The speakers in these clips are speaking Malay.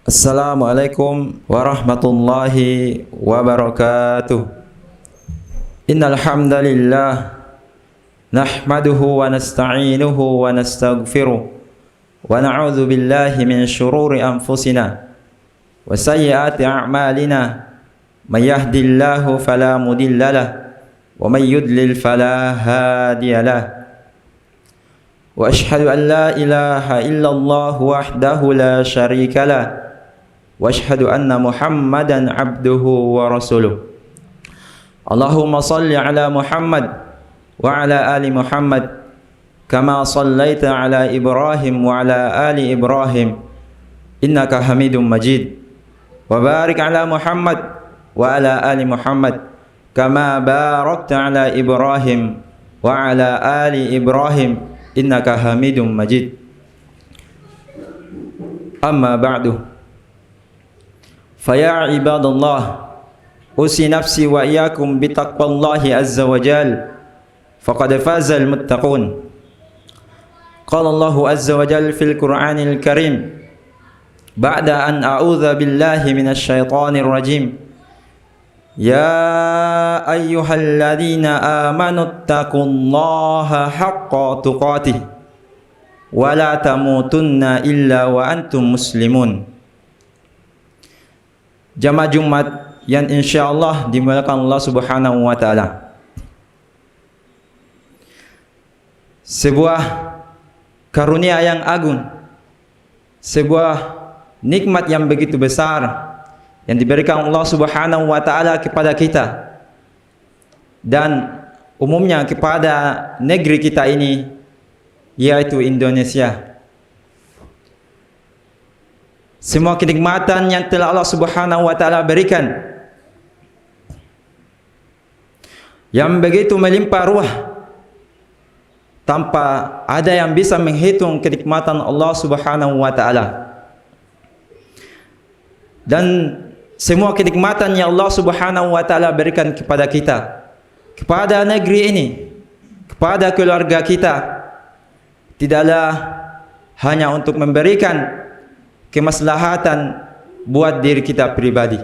Assalamualaikum warahmatullahi wabarakatuh. Innal hamdalillah nahmaduhu wa nasta'inuhu wa nastaghfiruh wa na'udzu billahi min shururi anfusina wa sayyiati a'malina. May yahdihillahu fala mudhillalah wa may yudlil fala hadiyalah. Wa ashhadu an la ilaha illallah wahdahu la syarika lah. Wa ashhadu anna Muhammadan abduhu wa rasuluh. Allahumma salli ala Muhammad wa ala ali Muhammad kama sallaita ala Ibrahim wa ala ali Ibrahim innaka Hamidum Majid. Wa barik ala Muhammad wa ala ali Muhammad kama barakta ala Ibrahim wa ala ali Ibrahim innaka Hamidum Majid. Amma ba'du. Faya ibadallah, usi nafsi wa iyyakum bitaqwallahi azza wa jal, faqad fazal muttaqun. Qala Allahu azza wa jal fil Qur'anil Karim, ba'da an a'udza billahi minasy syaithanir rajim. Ya ayyuhalladzina amanu taqullaha haqqa tuqatih wa la tamutunna illa wa antum muslimun. Jamaah Jumat yang insyaallah dimuliakan Allah Subhanahu wa taala. Sebuah karunia yang agung, sebuah nikmat yang begitu besar yang diberikan Allah Subhanahu wa taala kepada kita dan umumnya kepada negeri kita ini, yaitu Indonesia. Semua kenikmatan yang telah Allah Subhanahu wa taala berikan yang begitu melimpah ruah, tanpa ada yang bisa menghitung kenikmatan Allah Subhanahu wa taala. Dan semua kenikmatan yang Allah Subhanahu wa taala berikan kepada kita, kepada negeri ini, kepada keluarga kita, tidaklah hanya untuk memberikan kemaslahatan buat diri kita pribadi.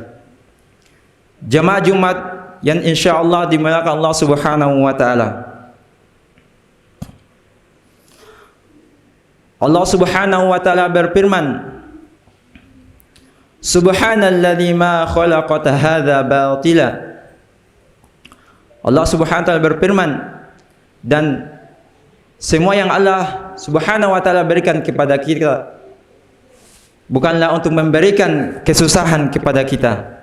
Jamaah Jumat yang insyaallah dimuliakan Allah Subhanahu wa taala. Allah Subhanahu wa taala berfirman, Subhanalladzi ma khalaqata hadza batila. Allah Subhanahu wa taala berfirman, dan semua yang Allah Subhanahu wa taala berikan kepada kita bukanlah untuk memberikan kesusahan kepada kita.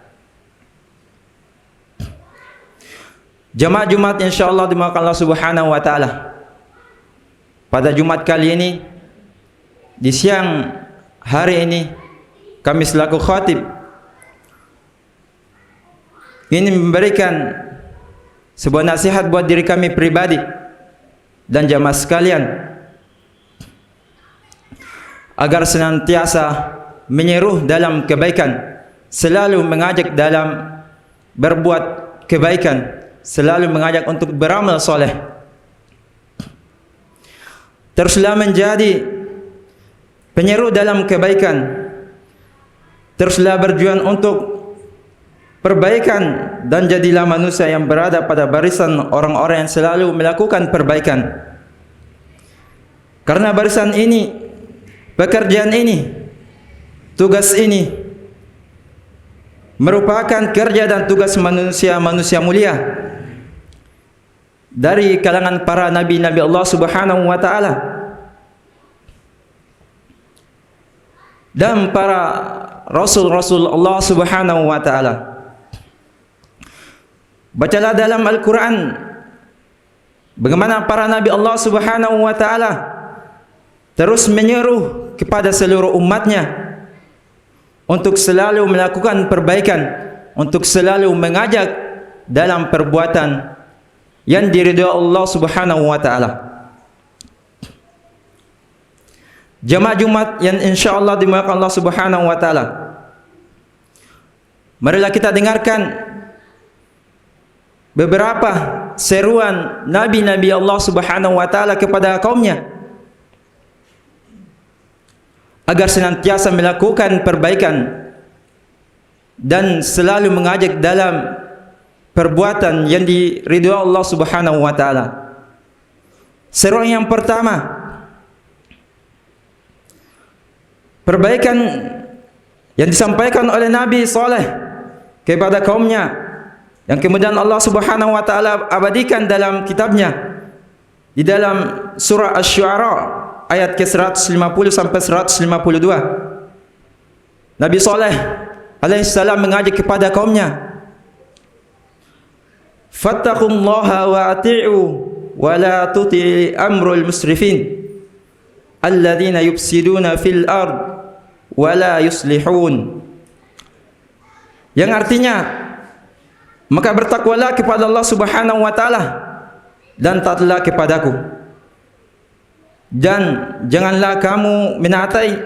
Jamaah Jumat insyaallah dimuliakan Allah Subhanahu wa taala. Pada Jumat kali ini, di siang hari ini, kami selaku khatib ini memberikan sebuah nasihat buat diri kami pribadi dan jamaah sekalian, agar senantiasa menyeru dalam kebaikan, selalu mengajak dalam berbuat kebaikan, selalu mengajak untuk beramal soleh. Teruslah menjadi penyeru dalam kebaikan, teruslah berjuang untuk perbaikan, dan jadilah manusia yang berada pada barisan orang-orang yang selalu melakukan perbaikan. Karena barisan ini, pekerjaan ini, tugas ini merupakan kerja dan tugas manusia-manusia mulia dari kalangan para nabi-nabi Allah Subhanahu wa taala dan para rasul-rasul Allah Subhanahu wa taala. Bacalah dalam Al-Qur'an bagaimana para nabi Allah Subhanahu wa taala terus menyeru kepada seluruh umatnya untuk selalu melakukan perbaikan, untuk selalu mengajak dalam perbuatan yang diridhoi Allah Subhanahu wa taala. Jamaah Jumat yang insyaallah dimuliakan Allah Subhanahu wa taala, marilah kita dengarkan beberapa seruan nabi-nabi Allah Subhanahu wa taala kepada kaumnya. agar senantiasa melakukan perbaikan dan selalu mengajak dalam perbuatan yang diridhoi Allah Subhanahu wa taala. Seruan yang pertama, perbaikan yang disampaikan oleh Nabi Saleh kepada kaumnya, yang kemudian Allah Subhanahu wa taala abadikan dalam kitabnya di dalam surah Asy-Syu'ara ayat ke-150 sampai 152. Nabi Saleh alaihissalam mengajak kepada kaumnya, fattaqullaha wa ati'u wa la tuti'i amrul musrifin alladzina yufsiduna fil ard wa la yuslihun. Yang artinya, maka bertakwalah kepada Allah Subhanahu wa taala dan taatlah kepadaku, dan janganlah kamu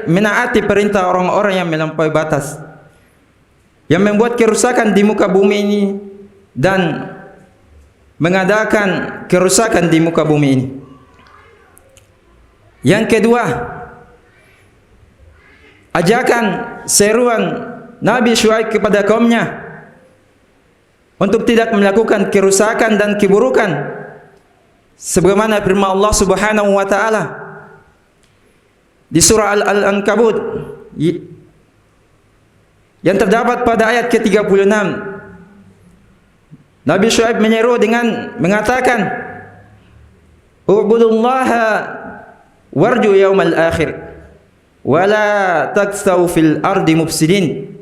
menaati perintah orang-orang yang melampaui batas, yang membuat kerusakan di muka bumi ini dan mengadakan kerusakan di muka bumi ini. Yang kedua, ajakan seruan Nabi Syuaib kepada kaumnya untuk tidak melakukan kerusakan dan keburukan, sebagaimana firman Allah Subhanahu wa taala di surah Al-Ankabut yang terdapat pada ayat ke-36. Nabi Syuaib menyeru dengan mengatakan, u'budullaha warju yaumal akhir wa la taksau fil ardi mufsidin.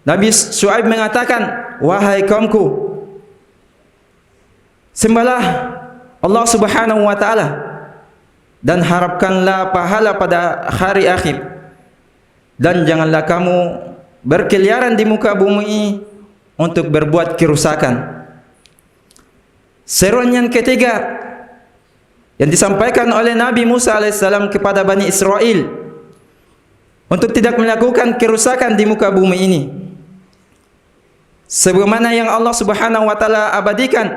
Nabi Syuaib mengatakan, wahai kaumku, sembahlah Allah Subhanahu wa taala dan harapkanlah pahala pada hari akhir, dan janganlah kamu berkeliaran di muka bumi untuk berbuat kerusakan. Seruan yang ketiga yang disampaikan oleh Nabi Musa alaihissalam kepada Bani Israel untuk tidak melakukan kerusakan di muka bumi ini, sebagaimana yang Allah Subhanahu wa taala abadikan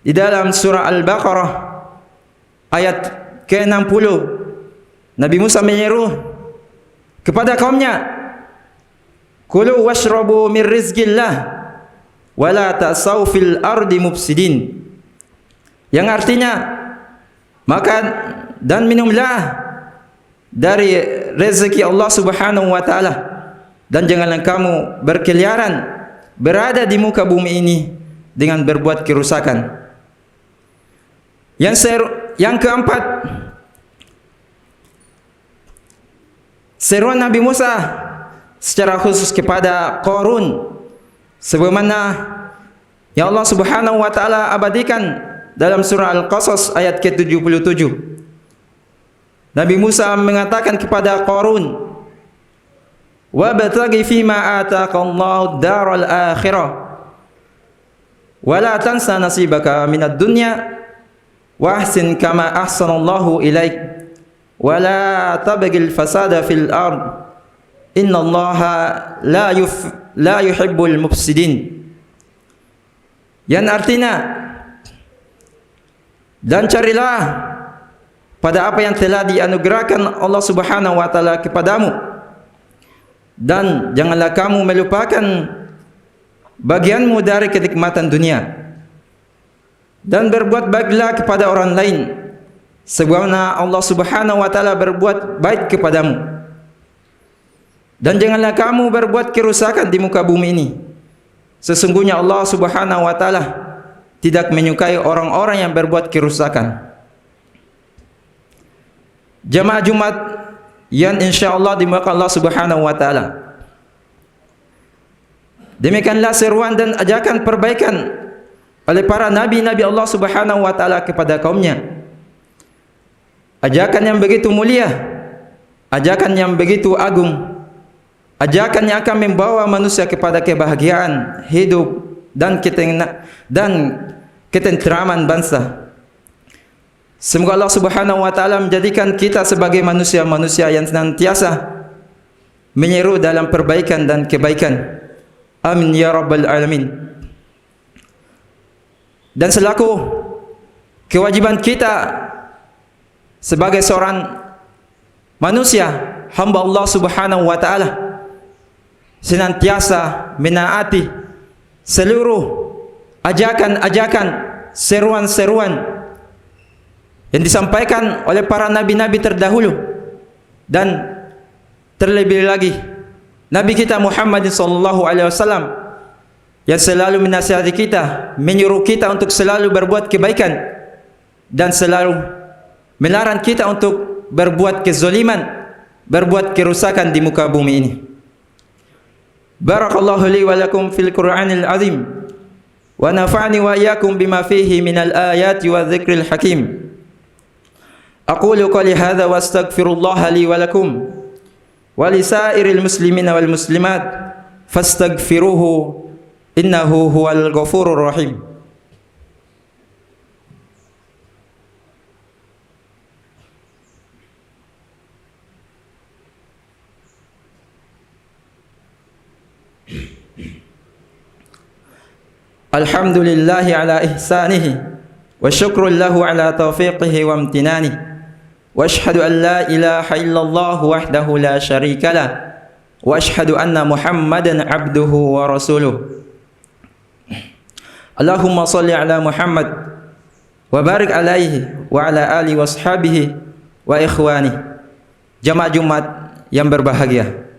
di dalam surah Al-Baqarah ayat ke-60. Nabi Musa menyeru kepada kaumnya, kulu washrabu min rizqillah wa la ta'sau fil ardi mufsidin. Yang artinya, makan dan minumlah dari rezeki Allah Subhanahu wa taala, dan janganlah kamu berkeliaran berada di muka bumi ini dengan berbuat kerusakan. Yang keempat, seruan Nabi Musa secara khusus kepada Qarun, sebagaimana yang Allah Subhanahu wa taala abadikan dalam surah Al-Qasas ayat ke-77. Nabi Musa mengatakan kepada Qarun, wabtaghi fima ataqallahu daral akhirah wa la tansa nasibaka minad dunya wa ahsin kama ahsanallahu ilaik wa la tabghil fasada fil ard innallaha la yuhibbul mufsidin. Yang artinya, dan carilah pada apa yang telah dianugerahkan Allah Subhanahu wa taala kepadamu, dan janganlah kamu melupakan bagianmu dari kenikmatan dunia, dan berbuat baiklah kepada orang lain sebagaimana Allah Subhanahu wa taala berbuat baik kepadamu, dan janganlah kamu berbuat kerusakan di muka bumi ini. Sesungguhnya Allah Subhanahu wa taala tidak menyukai orang-orang yang berbuat kerusakan. Jamaah Jumat yang insyaallah dimuliakan Allah Subhanahu wa taala, demikianlah seruan dan ajakan perbaikan oleh para nabi-nabi Allah Subhanahu wa taala kepada kaumnya. Ajakan yang begitu mulia, ajakan yang begitu agung, ajakan yang akan membawa manusia kepada kebahagiaan hidup dan ketentraman bangsa. Semoga Allah Subhanahu wa taala menjadikan kita sebagai manusia-manusia yang senantiasa menyeru dalam perbaikan dan kebaikan. Amin ya rabbal alamin. Dan selaku kewajiban kita sebagai seorang manusia, hamba Allah Subhanahu wa taala senantiasa menaati seluruh ajakan-ajakan, seruan-seruan yang disampaikan oleh para nabi-nabi terdahulu, dan terlebih lagi Nabi kita Muhammad sallallahu alaihi wasallam yang selalu menasihati kita, menyuruh kita untuk selalu berbuat kebaikan dan selalu melarang kita untuk berbuat kezaliman, berbuat kerusakan di muka bumi ini. Barakallahu li wa lakum fil Qur'anil azim wa nafa'ani wa iyyakum bima fihi minal ayati wa dzikril hakim. Aqulu qali hadza wa astaghfirullaha li wa lakum wa lisairil muslimina wal muslimat fastaghfiruhu innahu huwal ghafurur rahim. Alhamdulillahi ala ihsanihi wa syukrun lahu ala taufiqihi wa amtinanihi wa ashhadu an la ilaha illallah wahdahu la syarika lah wa ashhadu anna Muhammadan abduhu wa rasuluh. Allahumma salli ala Muhammad wa barik alaihi wa ala alihi wa ashabihi wa ikhwani. Jamaah Jumat yang berbahagia,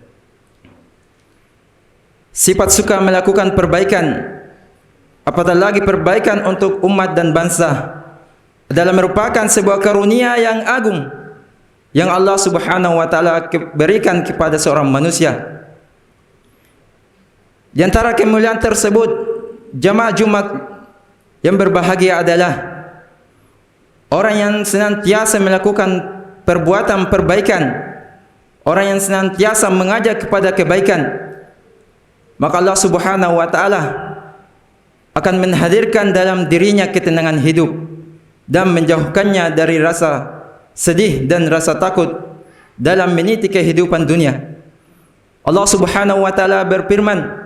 sifat suka melakukan perbaikan, apatah lagi perbaikan untuk umat dan bangsa, adalah merupakan sebuah karunia yang agung yang Allah Subhanahu wa taala berikan kepada seorang manusia. Di antara kemuliaan tersebut, jamaah Jumat yang berbahagia adalah orang yang senantiasa melakukan perbuatan perbaikan, orang yang senantiasa mengajak kepada kebaikan. Maka Allah Subhanahu wa taala akan menghadirkan dalam dirinya ketenangan hidup dan menjauhkannya dari rasa sedih dan rasa takut dalam meniti kehidupan dunia. Allah Subhanahu wa taala berfirman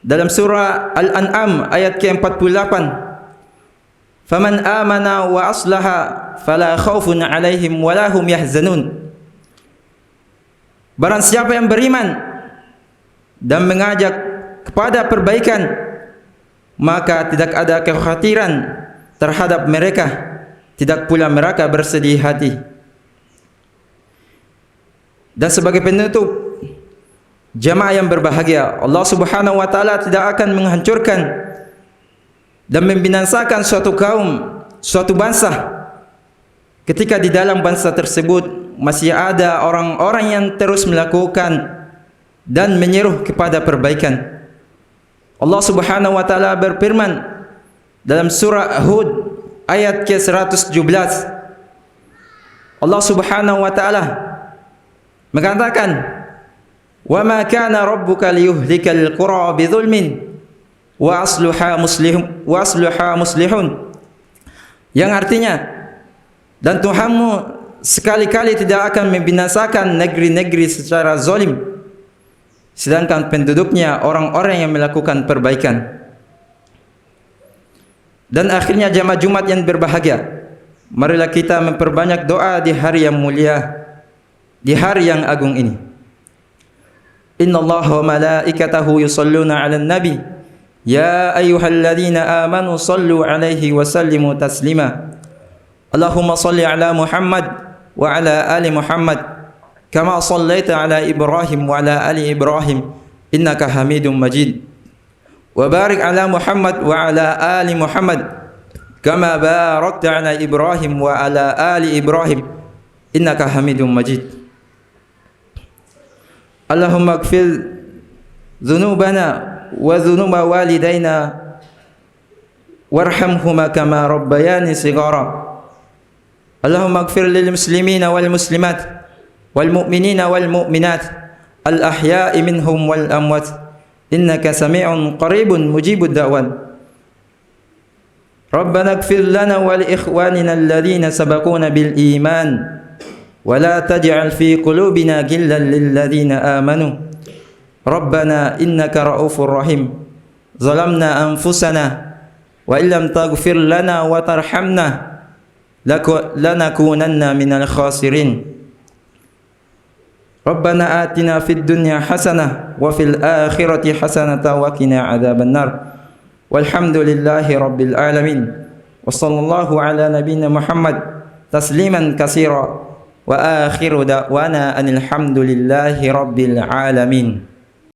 dalam surah Al-An'am ayat ke-48, "Faman amana wa aslaha fala khaufun 'alaihim wa la hum yahzanun." Barang siapa yang beriman dan mengajak kepada perbaikan, maka tidak ada kekhawatiran terhadap mereka, tidak pula mereka bersedih hati. Dan sebagai penutup, jamaah yang berbahagia, Allah Subhanahu wa taala tidak akan menghancurkan dan membinasakan suatu kaum, suatu bangsa ketika di dalam bangsa tersebut masih ada orang-orang yang terus melakukan dan menyeru kepada perbaikan. Allah Subhanahu wa taala berfirman dalam surah Hud ayat ke-117. Allah Subhanahu wa taala mengatakan, "Wa ma kana rabbuka liyuhlikal qura bidzulmin wa asluha muslihun." Yang artinya, dan Tuhanmu sekali-kali tidak akan membinasakan negeri-negeri secara zalim, sedangkan penduduknya orang-orang yang melakukan perbaikan. Dan akhirnya jamaah Jumat yang berbahagia, marilah kita memperbanyak doa di hari yang mulia, di hari yang agung ini. Innallaha wa malaikatahu yusalluna 'alan nabi ya ayyuhalladzina amanu sallu 'alaihi wa sallimu taslima. Allahumma salli 'ala Muhammad wa 'ala ali Muhammad kama sallaita 'ala Ibrahim wa 'ala ali Ibrahim innaka Hamidum Majid. Wa barik 'ala Muhammad wa 'ala ali Muhammad kama barakta 'ala Ibrahim wa 'ala ali Ibrahim innaka Hamidum Majid. Allahumma ighfir dzunubana wa dzunuba walidayna warhamhuma kama rabbayani shighara. Allahumma ighfir lil muslimina wal muslimat wal mu'minina wal mu'minat al ahya'i minhum wal amwat innaka sami'un qaribun mujibud da'wan. Rabbana ighfir lana wa li ikhwanina alladhina sabaquna bil iman wa la taj'al fi qulubina ghillan lil ladzina amanu. Rabbana innaka ra'ufur rahim. Zalamna anfusana wa illam taghfir lana wa tarhamna lanakunanna minal khasirin. Rabbana atina fid dunya hasanah wa fil akhirati hasanah wa qina adzabannar. Walhamdulillahi rabbil alamin. Wa sallallahu ala nabiyyina Muhammad tasliman katsira wa akhiru da'wana anil hamdulillahi rabbil alamin.